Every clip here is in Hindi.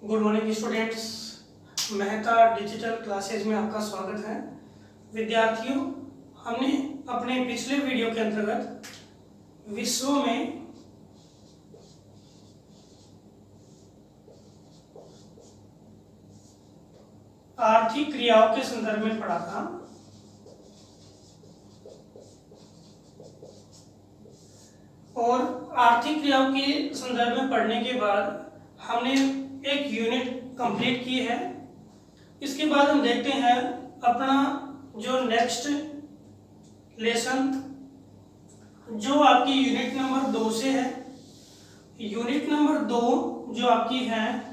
Good morning students, Mehta digital classes में आपका स्वागत है। विद्यार्थियों, हमने अपने पिछले वीडियो के अंतर्गत विश्व में आर्थिक क्रियाओं के संदर्भ में पढ़ा था। और आर्थिक क्रियाओं के संदर्भ में पढ़ने के बाद हमने एक यूनिट कंप्लीट की है। इसके बाद हम देखते हैं अपना जो नेक्स्ट लेसन, जो आपकी यूनिट नंबर 2 से है। यूनिट नंबर 2 जो आपकी है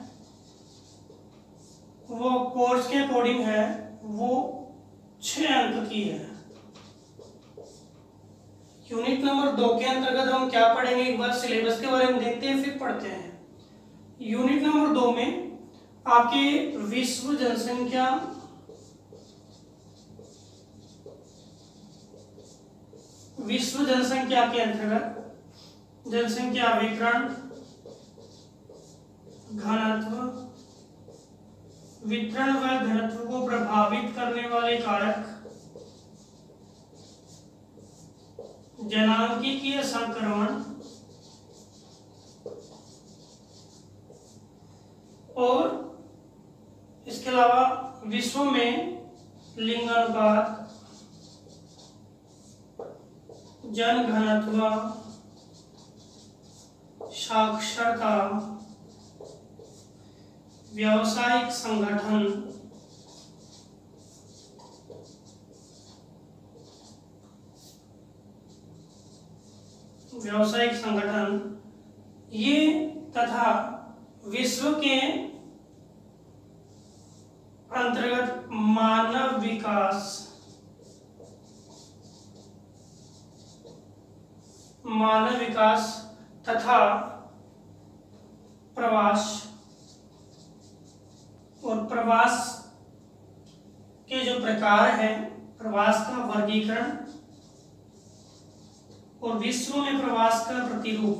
वो कोर्स के अकॉर्डिंग है, वो 6 अंक की है। यूनिट नंबर 2 के अंतर्गत हम क्या पढ़ेंगे, एक बार सिलेबस के बारे में देखते हैं फिर पढ़ते हैं। यूनिट नंबर 2 में आपके विश्व जनसंख्या, विश्व जनसंख्या के अंतर्गत जनसंख्या वितरण, घनत्व, वितरण व घनत्व को प्रभावित करने वाले कारक, जनांकीय संक्रमण और इसके अलावा विश्व में लिंगानुपात, जनघनत्व, साक्षरता, व्यावसायिक संगठन, ये तथा विश्व के अंतर्गत मानव विकास तथा प्रवास, और प्रवास के जो प्रकार हैं, प्रवास का वर्गीकरण और विश्व में प्रवास का प्रतिरूप,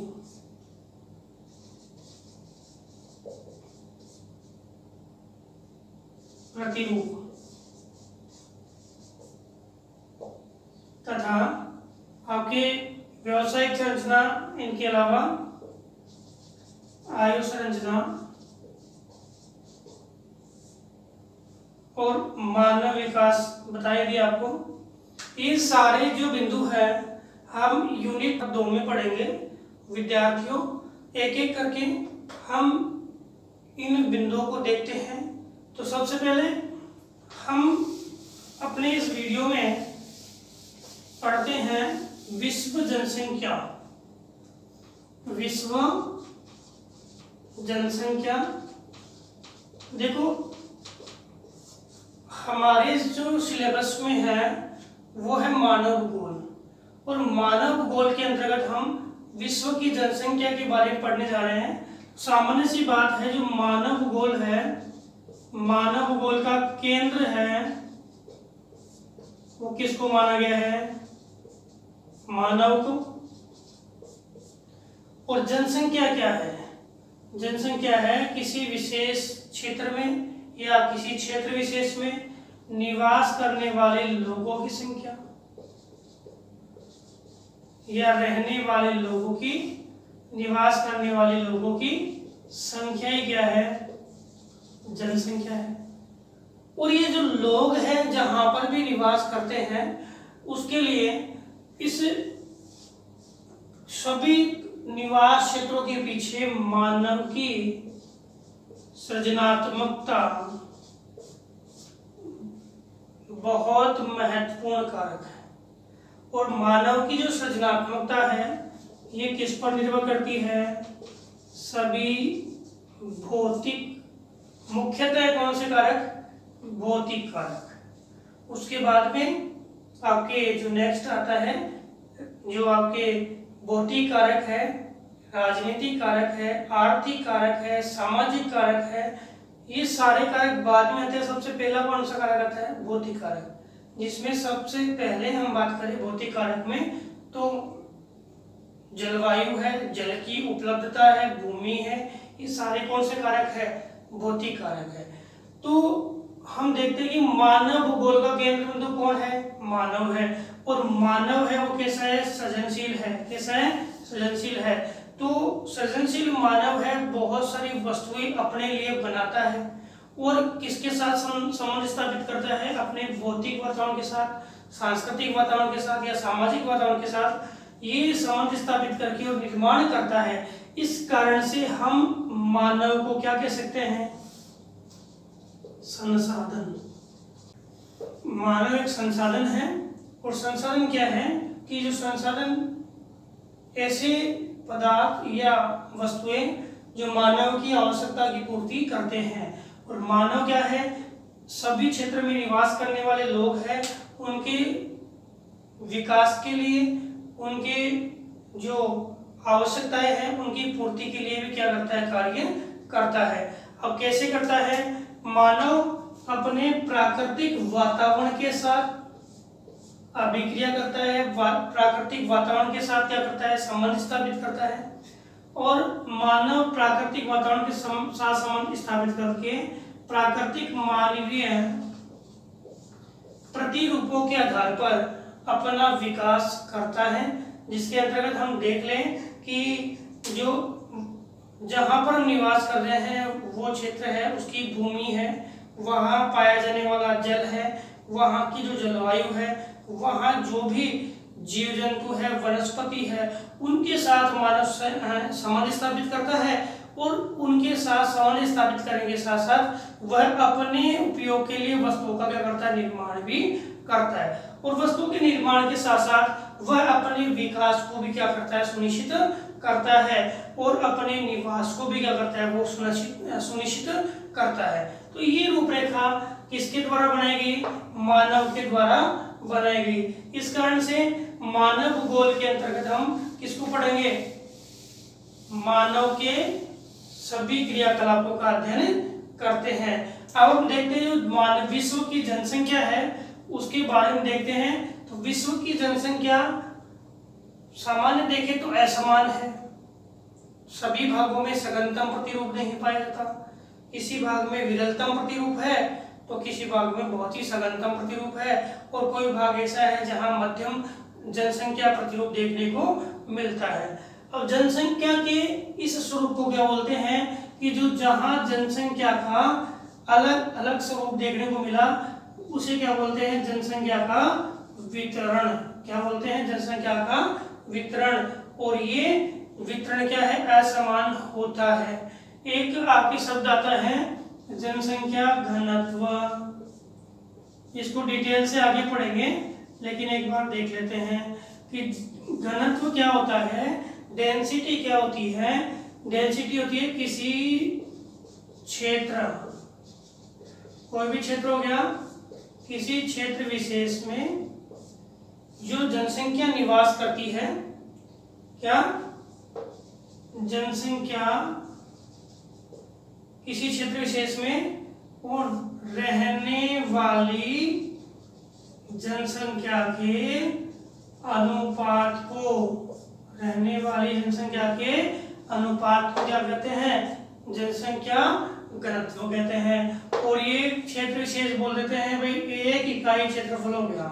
तथा आपके व्यावसायिक संरचना, इनके अलावा आयु संरचना और मानव विकास बताई दी आपको। ये सारे जो बिंदु है हम यूनिट 2 में पढ़ेंगे। विद्यार्थियों, एक एक करके हम इन बिंदुओं को देखते हैं। तो सबसे पहले हम अपने इस वीडियो में पढ़ते हैं विश्व जनसंख्या। विश्व जनसंख्या, देखो हमारे जो सिलेबस में है वो है मानव भूगोल, और मानव भूगोल के अंतर्गत हम विश्व की जनसंख्या के बारे में पढ़ने जा रहे हैं। सामान्य सी बात है, जो मानव भूगोल है, मानव भूगोल का केंद्र है वो किसको माना गया है? मानव को। और जनसंख्या क्या है? जनसंख्या है किसी विशेष क्षेत्र में या किसी क्षेत्र विशेष में निवास करने वाले लोगों की संख्या, या रहने वाले लोगों की, निवास करने वाले लोगों की संख्या ही क्या है? जनसंख्या है। और ये जो लोग हैं जहां पर भी निवास करते हैं उसके लिए इस सभी निवास क्षेत्रों के पीछे मानव की सृजनात्मकता बहुत महत्वपूर्ण कारक है। और मानव की जो सृजनात्मकता है ये किस पर निर्भर करती है? सभी भौतिक, मुख्यतः कौन से कारक? भौतिक कारक। उसके बाद में आपके जो नेक्स्ट आता है, जो आपके भौतिक कारक है, राजनीतिक कारक है, आर्थिक कारक है, सामाजिक कारक है, ये सारे कारक बाद में आते हैं। सबसे पहला कौन सा कारक आता है? भौतिक कारक। जिसमें सबसे पहले हम बात करें भौतिक कारक में, तो जलवायु है, जल की उपलब्धता है, भूमि है, ये सारे कौन से कारक है? भौतिक कारक है। तो हम देखते हैं कि मानव भूगोल का केंद्र बिंदु कौन है? मानव है। और मानव है वो कैसा है? सृजनशील है। कैसा है? सृजनशील है। तो सृजनशील मानव है, बहुत सारी वस्तुएं अपने लिए बनाता है और किसके साथ संबंध स्थापित करता है? अपने भौतिक वातावरण के साथ, सांस्कृतिक वातावरण के साथ या सामाजिक वातावरण के साथ ये संबंध स्थापित करके और निर्माण करता है। इस कारण से हम मानव को क्या कह सकते हैं? संसाधन। मानव एक संसाधन है। और संसाधन क्या है कि जो संसाधन ऐसे पदार्थ या वस्तुएं जो मानव की आवश्यकता की पूर्ति करते हैं। और मानव क्या है? सभी क्षेत्र में निवास करने वाले लोग हैं, उनके विकास के लिए, उनके जो आवश्यकताएं हैं उनकी पूर्ति के लिए भी क्या करता है? कार्य करता है। अब कैसे करता है? मानव अपने प्राकृतिक वातावरण के साथ अभिक्रिया करता है, प्राकृतिक वातावरण के साथ क्या करता है? संबंध स्थापित करता है। और मानव प्राकृतिक वातावरण के साथ संबंध स्थापित करके प्राकृतिक मानवीय प्रतिरूपों के आधार पर अपना विकास करता है। जिसके अंतर्गत हम देख लें कि जो जहां पर हम निवास कर रहे हैं वो क्षेत्र है, उसकी भूमि है, वहां पाया जाने वाला जल है, वहां की जो जलवायु है, वहां जो भी जीव जंतु है, वनस्पति है, उनके साथ मानव संबंध स्थापित करता है। और उनके साथ संबंध स्थापित करने के साथ साथ वह अपने उपयोग के लिए वस्तुओं का क्या करता है? निर्माण भी करता है। और वस्तुओं के निर्माण के साथ साथ वह अपने विकास को भी क्या करता है? सुनिश्चित करता है। और अपने निवास को भी क्या करता है? वो सुनिश्चित करता है। तो ये रूपरेखा किसके द्वारा बनाई गई? मानव के द्वारा बनाई गई। इस कारण से मानव भूगोल के अंतर्गत हम किसको पढ़ेंगे? मानव के सभी क्रियाकलापों का अध्ययन करते हैं। अब हम देखते हैं जो मानव विश्व की जनसंख्या है उसके बारे में देखते हैं। तो विश्व की जनसंख्या सामान्य देखें तो असमान है। सभी भागों में सघनतम प्रतिरूप नहीं पाया जाता, किसी भाग में विरलतम प्रतिरूप है तो किसी भाग में बहुत ही सघनतम प्रतिरूप है। और कोई भाग ऐसा है जहां मध्यम जनसंख्या प्रतिरूप देखने को मिलता है। अब जनसंख्या के इस स्वरूप को क्या बोलते हैं कि जो जहां जनसंख्या का अलग अलग स्वरूप देखने को मिला उसे क्या बोलते हैं? जनसंख्या का वितरण। क्या बोलते हैं? जनसंख्या का वितरण। और ये वितरण क्या है? असमान होता है। एक आपके शब्द आता है जनसंख्या घनत्व। इसको डिटेल से आगे पढ़ेंगे, लेकिन एक बार देख लेते हैं कि घनत्व क्या होता है, डेंसिटी क्या होती है। डेंसिटी होती है किसी क्षेत्र, कोई भी क्षेत्र हो गया, किसी क्षेत्र विशेष में जो जनसंख्या निवास करती है, क्या जनसंख्या किसी क्षेत्र विशेष में और रहने वाली जनसंख्या के अनुपात को, रहने वाली जनसंख्या के अनुपात को क्या कहते हैं? जनसंख्या घनत्व कहते हैं। और ये क्षेत्र विशेष बोल देते हैं भाई एक इकाई क्षेत्रफल हो गया,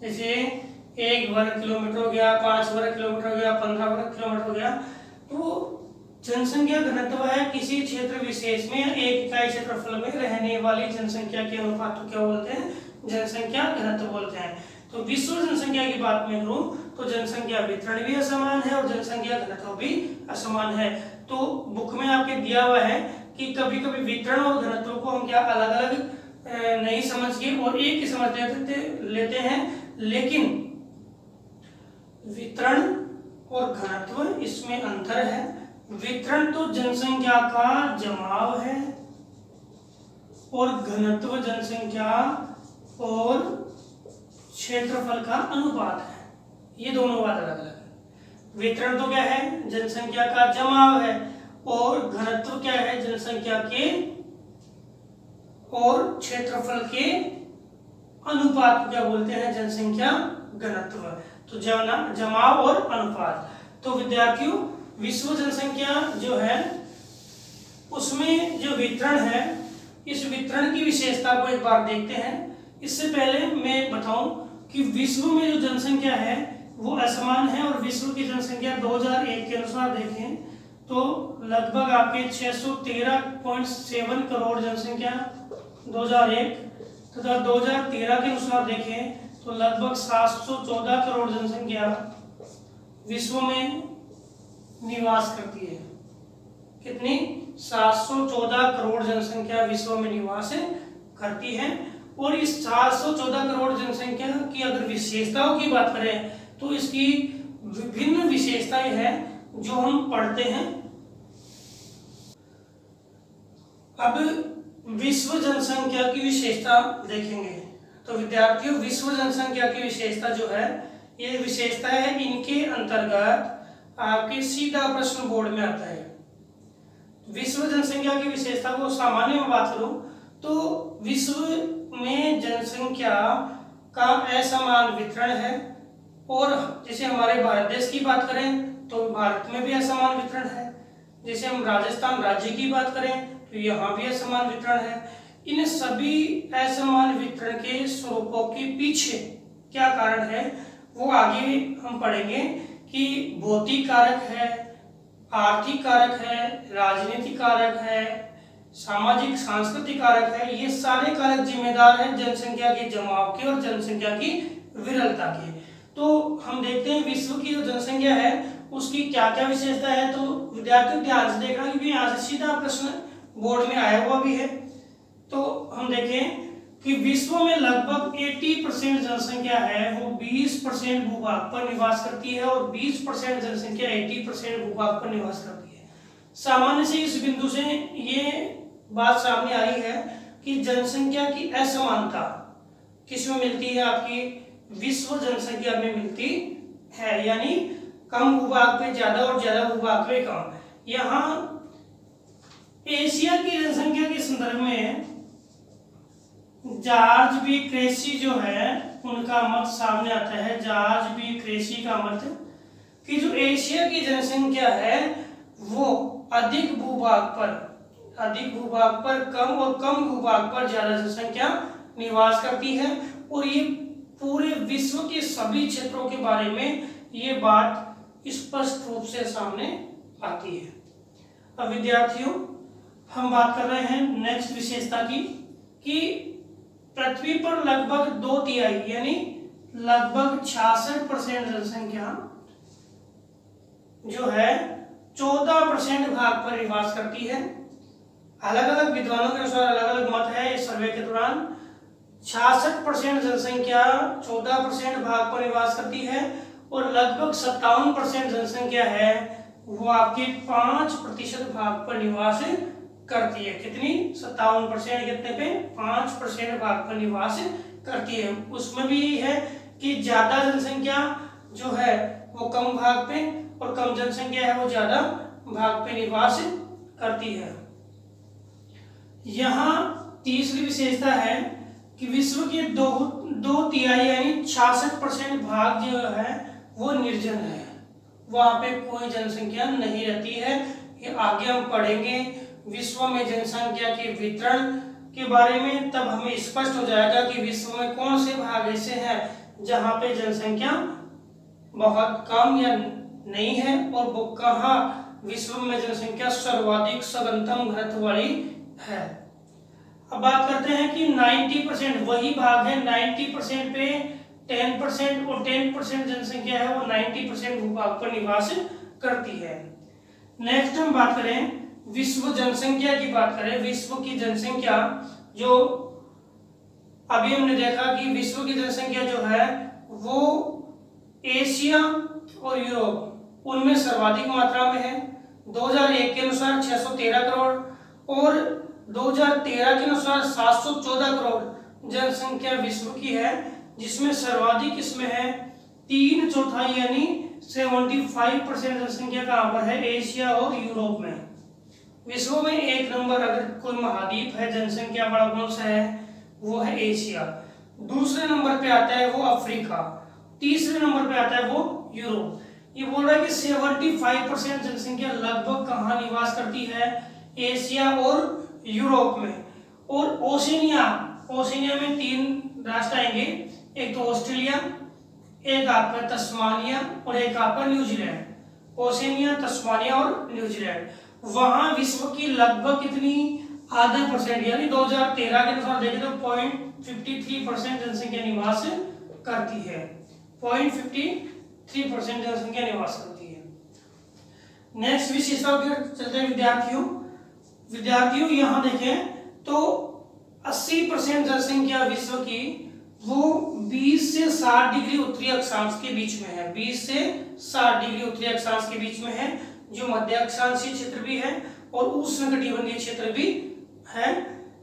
जैसे 1 वर्ग किलोमीटर हो गया, 5 वर्ग किलोमीटर हो गया, 15 वर्ग किलोमीटर हो गया। तो जनसंख्या घनत्व है किसी क्षेत्र विशेष में एक इकाई क्षेत्रफल में रहने वाली जनसंख्या के अनुपात को क्या बोलते हैं? जनसंख्या घनत्व बोलते हैं। तो विश्व जनसंख्या की बात में करूं तो जनसंख्या वितरण भी असमान है और जनसंख्या घनत्व भी असमान है। तो बुक में आपके दिया हुआ है कि कभी कभी वितरण और घनत्व को हम क्या अलग अलग नहीं समझ के और एक ही समझ लेते हैं, लेकिन वितरण और घनत्व इसमें अंतर है। वितरण तो जनसंख्या का जमाव है और घनत्व जनसंख्या और क्षेत्रफल का अनुपात है। ये दोनों बात अलग अलग है। वितरण तो क्या है? जनसंख्या का जमाव है। और घनत्व क्या है? जनसंख्या के और क्षेत्रफल के अनुपात को क्या बोलते हैं? जनसंख्या घनत्व। तो जमाव और अनुपात। तो विद्यार्थियों विश्व जनसंख्या जो है उसमें जो वितरण है, इस वितरण की विशेषता को एक बार देखते हैं। इससे पहले मैं बताऊं कि विश्व में जो जनसंख्या है वो असमान है, और विश्व की जनसंख्या 2001 के अनुसार देखें तो लगभग आपके 613.7 करोड़ जनसंख्या 2001, तथा 2013 के अनुसार देखें तो लगभग 714 करोड़ जनसंख्या विश्व में निवास करती है। कितनी? 714 करोड़ जनसंख्या विश्व में निवास करती है। और इस 714 करोड़ जनसंख्या की अगर विशेषताओं की बात करें तो इसकी विभिन्न विशेषताएं हैं जो हम पढ़ते हैं। अब विश्व जनसंख्या की विशेषता देखेंगे तो विद्यार्थियों, विश्व जनसंख्या की विशेषता जो है, ये विशेषता है, इनके अंतर्गत आपके सीधा प्रश्न बोर्ड में आता है। विश्व जनसंख्या की विशेषता को सामान्य में बात करूं तो विश्व में जनसंख्या का असमान वितरण है, और जैसे हमारे भारत देश की बात करें तो भारत में भी असमान वितरण है। जैसे हम राजस्थान राज्य की बात करें तो यहाँ भी असमान वितरण है। इन सभी असमान वितरण के स्वरूपों के पीछे क्या कारण है वो आगे हम पढ़ेंगे कि भौतिक कारक है, आर्थिक कारक है, राजनीतिक कारक है, सामाजिक सांस्कृतिक कारक है। ये सारे कारक जिम्मेदार हैं जनसंख्या के जमाव के और जनसंख्या की विरलता के। तो हम देखते हैं विश्व की जो जनसंख्या है उसकी क्या क्या विशेषता है। तो विद्यार्थियों ध्यान से देखना क्योंकि यहाँ से सीधा प्रश्न बोर्ड में आया हुआ भी है। तो हम देखें कि विश्व में लगभग 80% जनसंख्या है वो 20% भूभाग पर निवास करती है, और 20% जनसंख्या 80% भूभाग पर निवास करती है। सामान्य से इस बिंदु से ये बात सामने आई है कि जनसंख्या की असमानता किसमें मिलती है? आपकी विश्व जनसंख्या में मिलती है, यानी कम भूभाग पे ज्यादा और ज्यादा भूभाग पे कम। यहाँ एशिया की जनसंख्या के संदर्भ में जॉर्ज बी क्रेसी जो है उनका मत सामने आता है। जॉर्ज बी क्रेसी का मत कि जो एशिया की जनसंख्या है वो अधिक भूभाग पर कम और कम भूभाग पर ज्यादा जनसंख्या निवास करती है, और ये पूरे विश्व के सभी क्षेत्रों के बारे में ये बात स्पष्ट रूप से सामने आती है। अब विद्यार्थियों, हम बात कर रहे हैं नेक्स्ट विशेषता की कि पृथ्वी पर लगभग 2/3 यानी लगभग 66% जनसंख्या जो है 14% भाग पर निवास करती है। अलग अलग विद्वानों के अनुसार अलग अलग मत है इस सर्वे के दौरान। 66% जनसंख्या 14% भाग पर निवास करती है, और लगभग 57% जनसंख्या है वो आपके 5% भाग पर निवास करती है। कितनी? 57%। कितने पे? 5% भाग पर निवास करती है। उसमें भी यही है कि ज्यादा जनसंख्या जो है वो कम भाग पे, और कम जनसंख्या है वो ज्यादा भाग पे निवास करती है। यहाँ तीसरी विशेषता है कि विश्व के 2/3 यानी 66% भाग जो है वो निर्जन है, वहां पे कोई जनसंख्या नहीं रहती है। ये आगे हम पढ़ेंगे विश्व में जनसंख्या के वितरण के बारे में, तब हमें स्पष्ट हो जाएगा कि विश्व में कौन से भाग ऐसे हैं जहां पे जनसंख्या बहुत कम या नहीं है, और वो कहाँ विश्व में जनसंख्या सर्वाधिक सघनतम घनत्व वाली है। अब बात करते हैं कि 90% वही भाग है, 90% पे 10% और 10% जनसंख्या है वो 90% भूभाग पर निवास करती है। नेक्स्ट हम बात करें विश्व जनसंख्या की बात करें। विश्व की जनसंख्या जो अभी हमने देखा कि विश्व की जनसंख्या जो है वो एशिया और यूरोप उनमें सर्वाधिक मात्रा में है। 2001 के अनुसार 613 करोड़ और 2013 के अनुसार 714 करोड़ जनसंख्या विश्व की है, जिसमें सर्वाधिक इसमें है 3/4 यानी 75% जनसंख्या कहाँ पर है? एशिया और यूरोप में। विश्व में एक नंबर अगर कोई महाद्वीप है जनसंख्या बड़ा कौन सा है? वो है एशिया। दूसरे नंबर पे आता है वो अफ्रीका, तीसरे नंबर पे आता है वो यूरोप। ये बोल रहा है कि 75% जनसंख्या लगभग कहाँ निवास करती है? एशिया और यूरोप में। और ओशिनिया में 3 राष्ट्र आएंगे, एक तो ऑस्ट्रेलिया, एक आपका तस्मानिया और एक आपका न्यूजीलैंड। ओशिनिया, तस्मानिया और न्यूजीलैंड, वहां विश्व की लगभग कितनी आधा परसेंट यानी 2013 के अनुसार देखें तो 0.53% जनसंख्या निवास करती है। 0.53% जनसंख्या निवास करती है। नेक्स्ट विशेषता चलते हैं विद्यार्थियों यहाँ देखें तो 80% जनसंख्या विश्व की वो 20 से 60 डिग्री उत्तरी अक्षांश के बीच में है। 20 से 60 डिग्री उत्तरी अक्षांश के बीच में है, जो मध्य अक्षांशीय क्षेत्र भी है और उष्णकटिबंधीय क्षेत्र भी है।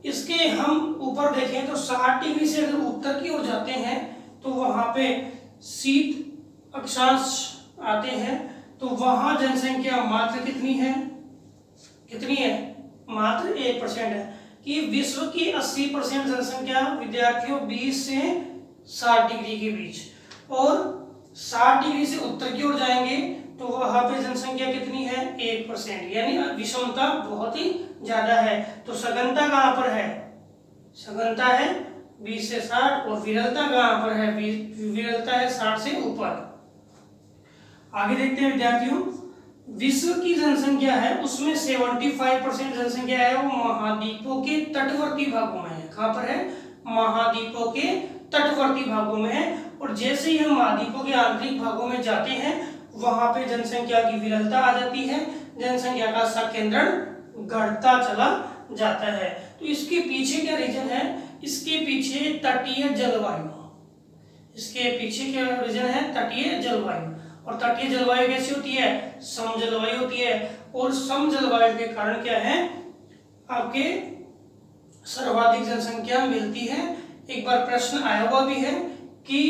इसके हम ऊपर देखें तो 60 डिग्री से अगर उत्तर की ओर जाते हैं तो वहां पे शीत अक्षांश आते हैं, तो वहां जनसंख्या मात्र कितनी है मात्र 1% है। कि विश्व की 80% जनसंख्या विद्यार्थियों 20 से 60 डिग्री के बीच, और 60 डिग्री से उत्तर की ओर जाएंगे तो वहां पे जनसंख्या कितनी है 1%, यानी विषमता बहुत ही ज्यादा है। तो सघनता कहां पर है, सघनता है 20 से 60 और विरलता कहां पर है, विरलता है 60 से ऊपर। आगे देखते हैं विद्यार्थियों, विश्व की जनसंख्या है उसमें 75% जनसंख्या है वो महाद्वीपों के तटवर्ती भागों में है। कहां पर है, महाद्वीपों के तटवर्ती भागों में है। और जैसे ही हम महाद्वीपों के आंतरिक भागों में जाते हैं वहां पे जनसंख्या की विरलता आ जाती है, जनसंख्या का संकेंद्रण घटता चला जाता है। तो इसके पीछे क्या रीजन है, इसके पीछे तटीय जलवायु, इसके पीछे क्या रीजन है, तटीय जलवायु। और तटीय जलवायु कैसी होती है, सम जलवायु होती है। और सम जलवायु के कारण क्या है, आपके सर्वाधिक जनसंख्या मिलती है। एक बार प्रश्न आया हुआ भी है कि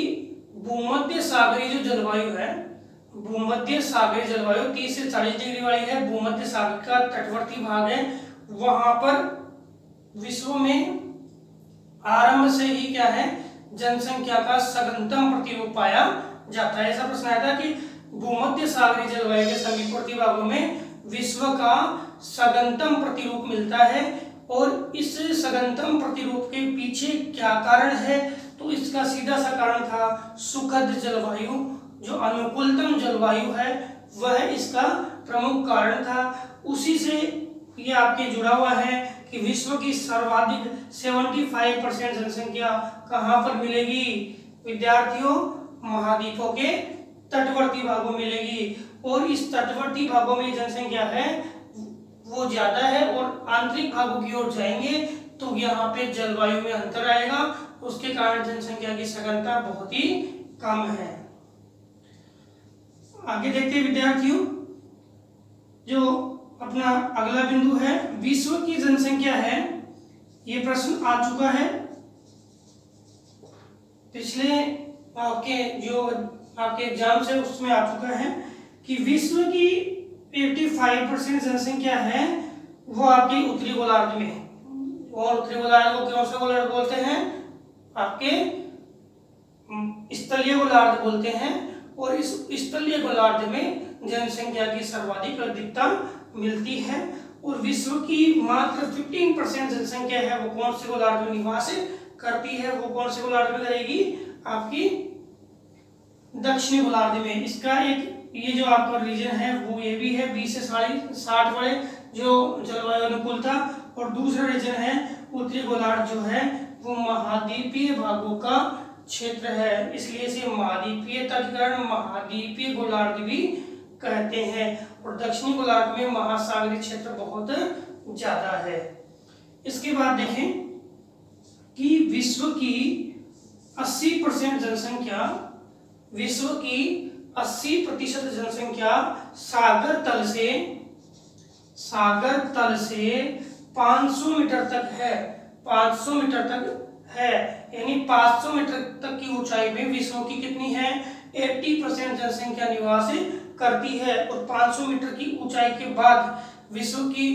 भूमध्य सागरीय जो जलवायु है, भूमध्य सागरीय जलवायु 30 से 40 डिग्री वाली है, भूमध्य सागर का तटवर्ती भाग है, वहां पर विश्व में आरंभ से ही क्या है, जनसंख्या का सघनतम प्रतिरूप पाया जाता है। ऐसा प्रश्न आया था कि भूमध्य सागरीय जलवायु के समीपवर्ती भागों में विश्व का सघनतम प्रतिरूप मिलता है। और इस सघनतम प्रतिरूप के पीछे क्या कारण है, तो इसका सीधा सा कारण था सुखद जलवायु, जो अनुकूलतम जलवायु है वह इसका प्रमुख कारण था। उसी से ये आपके जुड़ा हुआ है कि विश्व की सर्वाधिक 75% जनसंख्या कहां पर मिलेगी विद्यार्थियों, महाद्वीपों के तटवर्ती भागों में मिलेगी। और इस तटवर्ती भागों में जनसंख्या है वो ज्यादा है, और आंतरिक भागों की ओर जाएंगे तो यहाँ पे जलवायु में अंतर आएगा, उसके कारण जनसंख्या की सघनता बहुत ही कम है। आगे देखते हैं विद्यार्थियों, जो अपना अगला बिंदु है विश्व की जनसंख्या है, ये प्रश्न आ चुका है पिछले आपके जो आपके एग्जाम से उसमें आ चुका है कि विश्व की 85% जनसंख्या है वो आपके उत्तरी गोलार्ध में है। और उत्तरी गोलार्ध को कौन सा गोलार्ध बोलते हैं, आपके स्थलीय गोलार्ध बोलते हैं। और इस स्थलीय गोलार्ध में जनसंख्या की सर्वाधिक अधिकता मिलती है। और विश्व की मात्र 15% जनसंख्या है वो कौन से गोलार्ध में निवास करती है, वो कौन से गोलार्ध में करेगी, आपकी दक्षिणी गोलार्ध में। इसका एक ये जो आपका रीजन है वो ये भी है 20 से 60 वाले जो जलवायु अनुकूल था। और दूसरा रीजन है उत्तरी गोलार्ध जो है वो महाद्वीपीय भागों का क्षेत्र है, इसलिए इसे महाद्वीपीय तटकर्ण महाद्वीपीय गोलार्ध भी कहते हैं। और दक्षिणी गोलार्ध में महासागरीय क्षेत्र बहुत ज्यादा है। इसके बाद देखें कि विश्व की 80% जनसंख्या, विश्व की 80% जनसंख्या सागर तल से 500 मीटर तक है, 500 मीटर तक है, यानी 500 मीटर तक की ऊंचाई में विश्व की कितनी है 80% जनसंख्या निवास करती है। और 500 मीटर की ऊंचाई के बाद विश्व की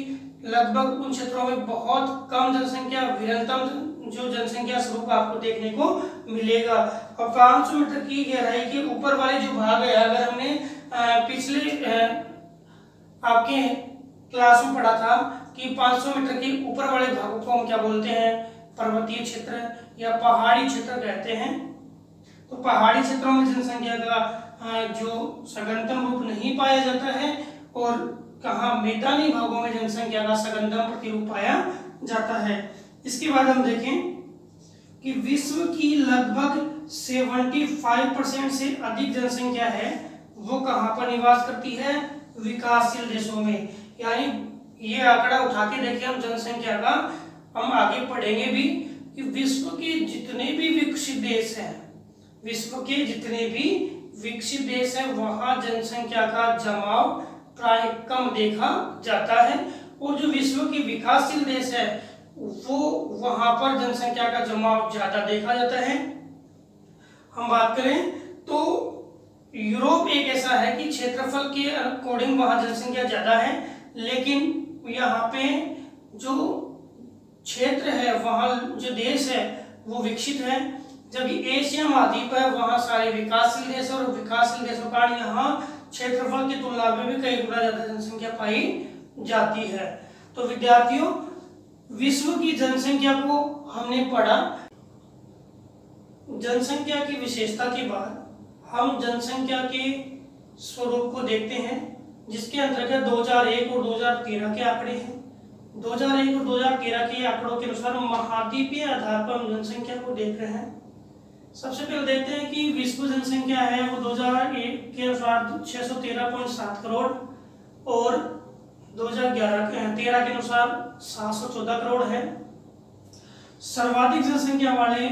लगभग उन क्षेत्रों में बहुत कम जनसंख्या, विरलतम जो जनसंख्या स्वरूप आपको देखने को मिलेगा। और 500 मीटर की गहराई के ऊपर वाले जो भाग है, अगर हमने पिछले आपके क्लास में पढ़ा था कि 500 मीटर के ऊपर वाले भागों को हम क्या बोलते हैं, पर्वतीय क्षेत्र या पहाड़ी क्षेत्र कहते हैं। तो पहाड़ी क्षेत्रों में जनसंख्या का जो सघनतम रूप नहीं पाया जाता है और कहाँ मैदानी भागों में जनसंख्या का सघनतम प्रतिरूप पाया जाता है। इसके बाद हम देखें कि विश्व की लगभग 75% से अधिक जनसंख्या है वो कहाँ पर निवास करती है, विकासशील देशों में। यानी ये आंकड़ा उठा के देखिए हम जनसंख्या का, हम आगे पढ़ेंगे भी कि विश्व के जितने भी विकसित देश हैं, विश्व के जितने भी विकसित देश हैं वहां जनसंख्या का जमाव प्राय कम देखा जाता है, और जो विश्व की विकासशील देश है वो वहां पर जनसंख्या का जमाव ज्यादा देखा जाता है। हम बात करें तो यूरोप एक ऐसा है कि क्षेत्रफल के अकॉर्डिंग वहां जनसंख्या ज्यादा है, लेकिन यहाँ पे जो क्षेत्र है वहाँ जो देश है वो विकसित है, जबकि एशिया महाद्वीप है वहाँ सारे विकासशील देश, और विकासशील देशों का यहाँ क्षेत्रफल की तुलना में भी कई गुना ज्यादा जनसंख्या पाई जाती है। तो विद्यार्थियों, विश्व की जनसंख्या को हमने पढ़ा। जनसंख्या की विशेषता के बाद हम जनसंख्या के स्वरूप को देखते हैं, जिसके अंतर्गत 2001 और 2013 के आंकड़े हैं। 2001 और 2013 के आंकड़ों के अनुसार महाद्वीपीय आधार पर हम जनसंख्या को देख रहे हैं। सबसे पहले देखते हैं कि विश्व जनसंख्या है वो 2001 के अनुसार 613.7 करोड़ और 2013 के अनुसार 714 करोड़ है। सर्वाधिक जनसंख्या वाले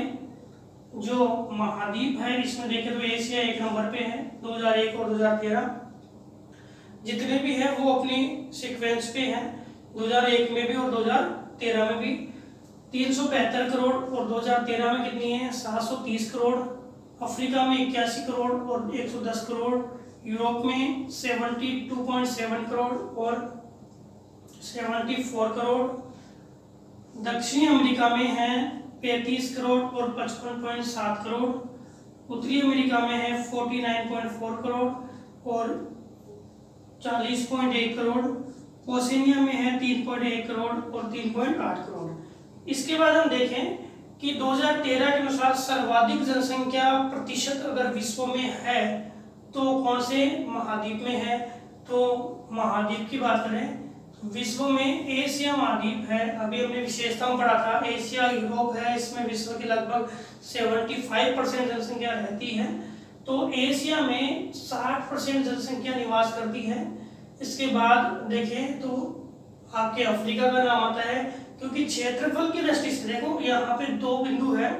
जो महाद्वीप है इसमें देखें तो एशिया एक नंबर पे है 2001 और 2013। जितने भी है वो अपनी सीक्वेंस पे हैं, 2001 में भी और 2013 में भी। 375 करोड़ और 2013 में कितनी है, 730 करोड़। अफ्रीका में 81 करोड़ और 110 करोड़। यूरोप में 72.7 करोड़ और 74 करोड़। दक्षिणी अमेरिका में है 35 करोड़ और 55.7 करोड़। उत्तरी अमेरिका में है 49.4 करोड़ और 40.1 करोड़। ओशिनिया में है 3.1 करोड़ और 3.8 करोड़। इसके बाद हम देखें कि 2013 के अनुसार सर्वाधिक जनसंख्या प्रतिशत अगर विश्व में है तो कौन से महाद्वीप में है। तो महाद्वीप की बात करें विश्व में एशिया महाद्वीप है। अभी हमने विशेषताओं पढ़ा था, एशिया यूरोप है, इसमें विश्व की लगभग 75% जनसंख्या रहती है। तो एशिया में 60% जनसंख्या निवास करती है। इसके बाद देखें तो आपके अफ्रीका का नाम आता है, क्योंकि क्षेत्रफल की दृष्टि से देखो यहाँ पे दो बिंदु है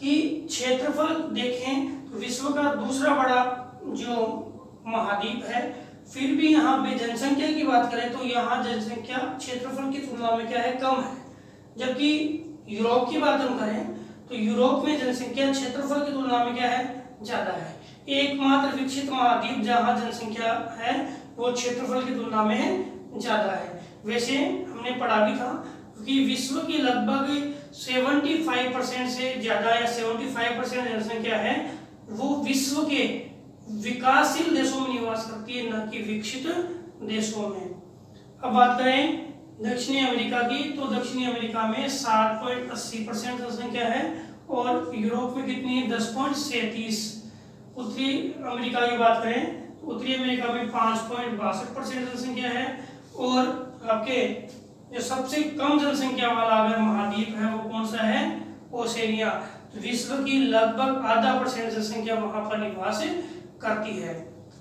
कि क्षेत्रफल देखें तो विश्व का दूसरा बड़ा जो महाद्वीप है, फिर भी यहाँ पे जनसंख्या की बात करें तो यहाँ जनसंख्या क्षेत्रफल की तुलना में क्या है, कम है। जबकि यूरोप की बात हम करें तो यूरोप में जनसंख्या क्षेत्रफल की तुलना में क्या है, ज्यादा है। एकमात्र विकसित महाद्वीप जहाँ जनसंख्या है वो क्षेत्रफल की तुलना में ज्यादा है। वैसे हमने पढ़ा भी था कि विश्व की लगभग 75% से ज्यादा या 75% जनसंख्या है वो विश्व के विकासशील देशों में निवास करती है, न कि विकसित देशों में। अब बात करें दक्षिणी अमेरिका की, तो दक्षिणी अमेरिका में 7.80% जनसंख्या है और यूरोप में कितनी है, 10.37। उत्तरी अमेरिका की बात करें तो उत्तरी अमेरिका में 5.62% जनसंख्या है। और आपके जो सबसे कम जनसंख्या वाला अगर महाद्वीप है वो कौन सा है, ओशिनिया। विश्व की लगभग आधा % जनसंख्या वहां पर निवास करती है।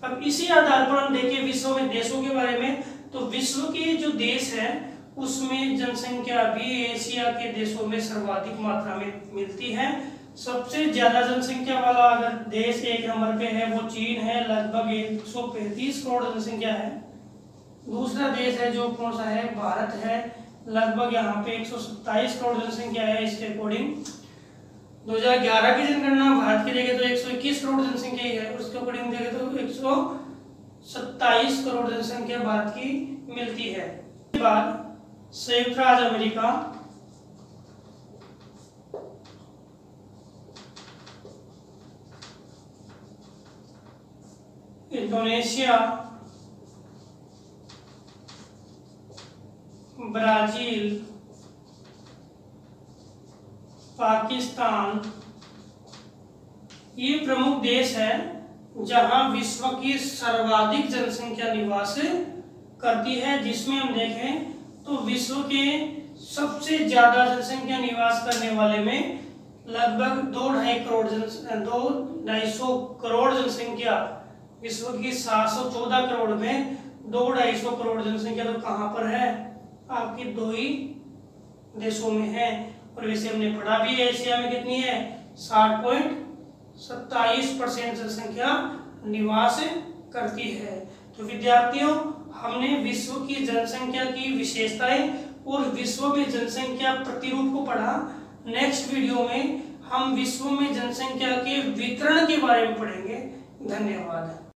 अब इसी आधार पर हम देखें विश्व में देशों के बारे में, तो विश्व के जो देश है उसमें जनसंख्या भी एशिया के देशों में सर्वाधिक मात्रा में मिलती है। सबसे ज्यादा जनसंख्या वाला अगर देश एक नंबर पे है वो चीन है, लगभग 135 करोड़ जनसंख्या है। दूसरा देश है जो कौन सा है, भारत है, लगभग यहाँ पे 127 करोड़ जनसंख्या है। इसके अकॉर्डिंग 2011 की जनगणना भारत की देखें तो 121 करोड़ जनसंख्या ही है, उसके अकॉर्डिंग देखें तो 127 करोड़ जनसंख्या भारत की मिलती है। इसके बाद संयुक्त राज्य अमेरिका, इंडोनेशिया, ब्राजील, पाकिस्तान, ये प्रमुख देश है जहां विश्व की सर्वाधिक जनसंख्या निवास करती है। जिसमें हम देखें तो विश्व के सबसे ज्यादा जनसंख्या निवास करने वाले में लगभग 2-2.5 करोड़ जनसंख्या, विश्व की 714 करोड़ में 2-2.5 करोड़ जनसंख्या तो कहाँ पर है, आपकी 2 ही देशों में है। और वैसे हमने पढ़ा भी है एशिया में कितनी है, 60.27% जनसंख्या निवास करती है। तो विद्यार्थियों, हमने विश्व की जनसंख्या की विशेषताएं और विश्व में जनसंख्या प्रतिरूप को पढ़ा। नेक्स्ट वीडियो में हम विश्व में जनसंख्या के वितरण के बारे में पढ़ेंगे। धन्यवाद।